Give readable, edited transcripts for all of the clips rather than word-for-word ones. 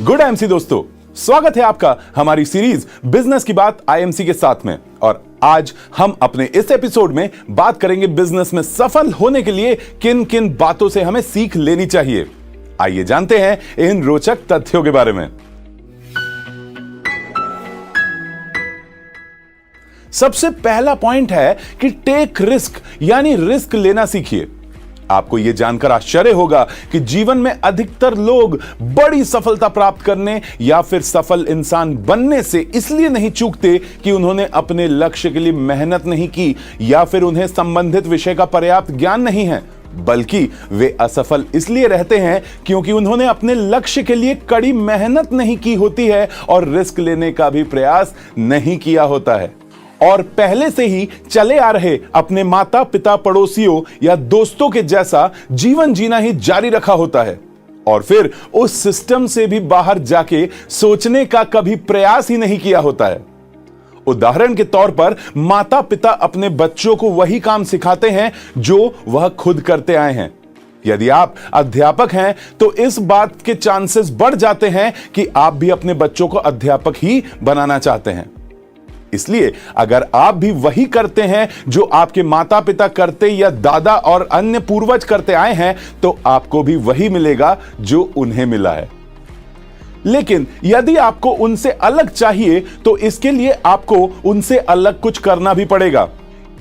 Good IMC दोस्तों, स्वागत है आपका हमारी सीरीज बिजनेस की बात आईएमसी के साथ में। और आज हम अपने इस एपिसोड में बात करेंगे बिजनेस में सफल होने के लिए किन किन बातों से हमें सीख लेनी चाहिए। आइए जानते हैं इन रोचक तथ्यों के बारे में। सबसे पहला पॉइंट है कि टेक रिस्क, यानी रिस्क लेना सीखिए। आपको यह जानकर आश्चर्य होगा कि जीवन में अधिकतर लोग बड़ी सफलता प्राप्त करने या फिर सफल इंसान बनने से इसलिए नहीं चूकते कि उन्होंने अपने लक्ष्य के लिए मेहनत नहीं की या फिर उन्हें संबंधित विषय का पर्याप्त ज्ञान नहीं है, बल्कि वे असफल इसलिए रहते हैं क्योंकि उन्होंने अपने लक्ष्य के लिए कड़ी मेहनत नहीं की होती है और रिस्क लेने का भी प्रयास नहीं किया होता है, और पहले से ही चले आ रहे अपने माता पिता, पड़ोसियों या दोस्तों के जैसा जीवन जीना ही जारी रखा होता है और फिर उस सिस्टम से भी बाहर जाके सोचने का कभी प्रयास ही नहीं किया होता है। उदाहरण के तौर पर माता पिता अपने बच्चों को वही काम सिखाते हैं जो वह खुद करते आए हैं। यदि आप अध्यापक हैं तो इस बात के चांसेस बढ़ जाते हैं कि आप भी अपने बच्चों को अध्यापक ही बनाना चाहते हैं। इसलिए अगर आप भी वही करते हैं जो आपके माता पिता करते या दादा और अन्य पूर्वज करते आए हैं तो आपको भी वही मिलेगा जो उन्हें मिला है। लेकिन यदि आपको उनसे अलग चाहिए तो इसके लिए आपको उनसे अलग कुछ करना भी पड़ेगा।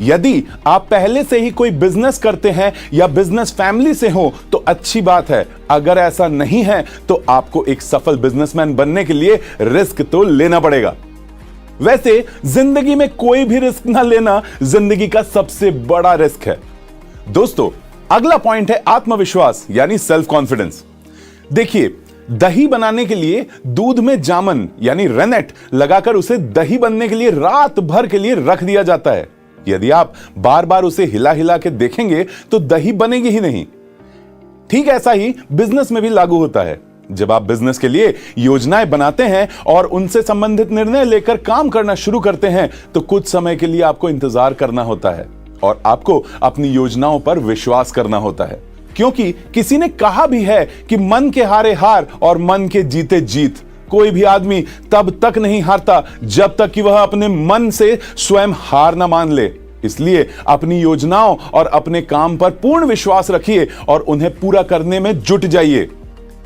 यदि आप पहले से ही कोई बिजनेस करते हैं या बिजनेस फैमिली से हो तो अच्छी बात है। अगर ऐसा नहीं है तो आपको एक सफल बिजनेसमैन बनने के लिए रिस्क तो लेना पड़ेगा। वैसे जिंदगी में कोई भी रिस्क ना लेना जिंदगी का सबसे बड़ा रिस्क है। दोस्तों, अगला पॉइंट है आत्मविश्वास, यानी सेल्फ कॉन्फिडेंस। देखिए, दही बनाने के लिए दूध में जामन यानी रेनेट लगाकर उसे दही बनने के लिए रात भर के लिए रख दिया जाता है। यदि आप बार बार उसे हिला हिला के देखेंगे तो दही बनेगी ही नहीं। ठीक ऐसा ही बिजनेस में भी लागू होता है। जब आप बिजनेस के लिए योजनाएं बनाते हैं और उनसे संबंधित निर्णय लेकर काम करना शुरू करते हैं तो कुछ समय के लिए आपको इंतजार करना होता है और आपको अपनी योजनाओं पर विश्वास करना होता है, क्योंकि किसी ने कहा भी है कि मन के हारे हार और मन के जीते जीत। कोई भी आदमी तब तक नहीं हारता जब तक कि वह अपने मन से स्वयं हार ना मान ले। इसलिए अपनी योजनाओं और अपने काम पर पूर्ण विश्वास रखिए और उन्हें पूरा करने में जुट जाइए।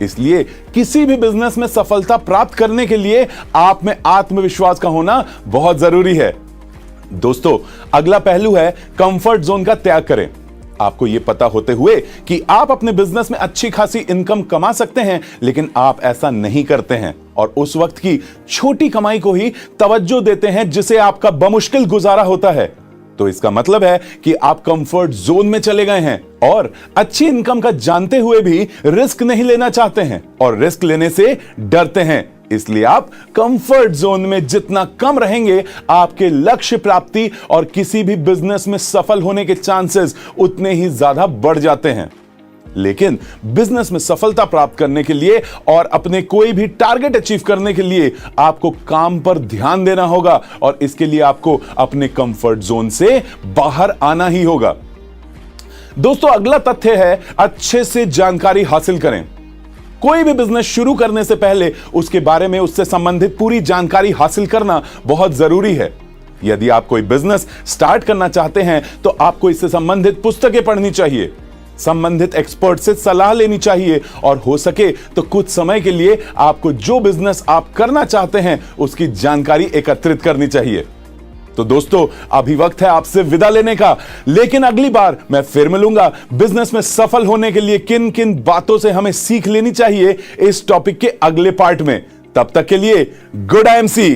इसलिए किसी भी बिजनेस में सफलता प्राप्त करने के लिए आप में आत्मविश्वास का होना बहुत जरूरी है। दोस्तों, अगला पहलू है कंफर्ट जोन का त्याग करें। आपको यह पता होते हुए कि आप अपने बिजनेस में अच्छी खासी इनकम कमा सकते हैं, लेकिन आप ऐसा नहीं करते हैं और उस वक्त की छोटी कमाई को ही तवज्जो देते हैं जिसे आपका बमुश्किल गुजारा होता है, तो इसका मतलब है कि आप कंफर्ट जोन में चले गए हैं और अच्छी इनकम का जानते हुए भी रिस्क नहीं लेना चाहते हैं और रिस्क लेने से डरते हैं। इसलिए आप कंफर्ट जोन में जितना कम रहेंगे, आपके लक्ष्य प्राप्ति और किसी भी बिजनेस में सफल होने के चांसेस उतने ही ज्यादा बढ़ जाते हैं। लेकिन बिजनेस में सफलता प्राप्त करने के लिए और अपने कोई भी टारगेट अचीव करने के लिए आपको काम पर ध्यान देना होगा और इसके लिए आपको अपने कंफर्ट जोन से बाहर आना ही होगा। दोस्तों, अगला तथ्य है अच्छे से जानकारी हासिल करें। कोई भी बिजनेस शुरू करने से पहले उसके बारे में उससे संबंधित पूरी जानकारी हासिल करना बहुत जरूरी है। यदि आप कोई बिजनेस स्टार्ट करना चाहते हैं तो आपको इससे संबंधित पुस्तकें पढ़नी चाहिए, संबंधित एक्सपर्ट से सलाह लेनी चाहिए और हो सके तो कुछ समय के लिए आपको जो बिजनेस आप करना चाहते हैं उसकी जानकारी एकत्रित करनी चाहिए। तो दोस्तों, अभी वक्त है आपसे विदा लेने का, लेकिन अगली बार मैं फिर मिलूंगा बिजनेस में सफल होने के लिए किन किन बातों से हमें सीख लेनी चाहिए इस टॉपिक के अगले पार्ट में। तब तक के लिए गुड आईएमसी।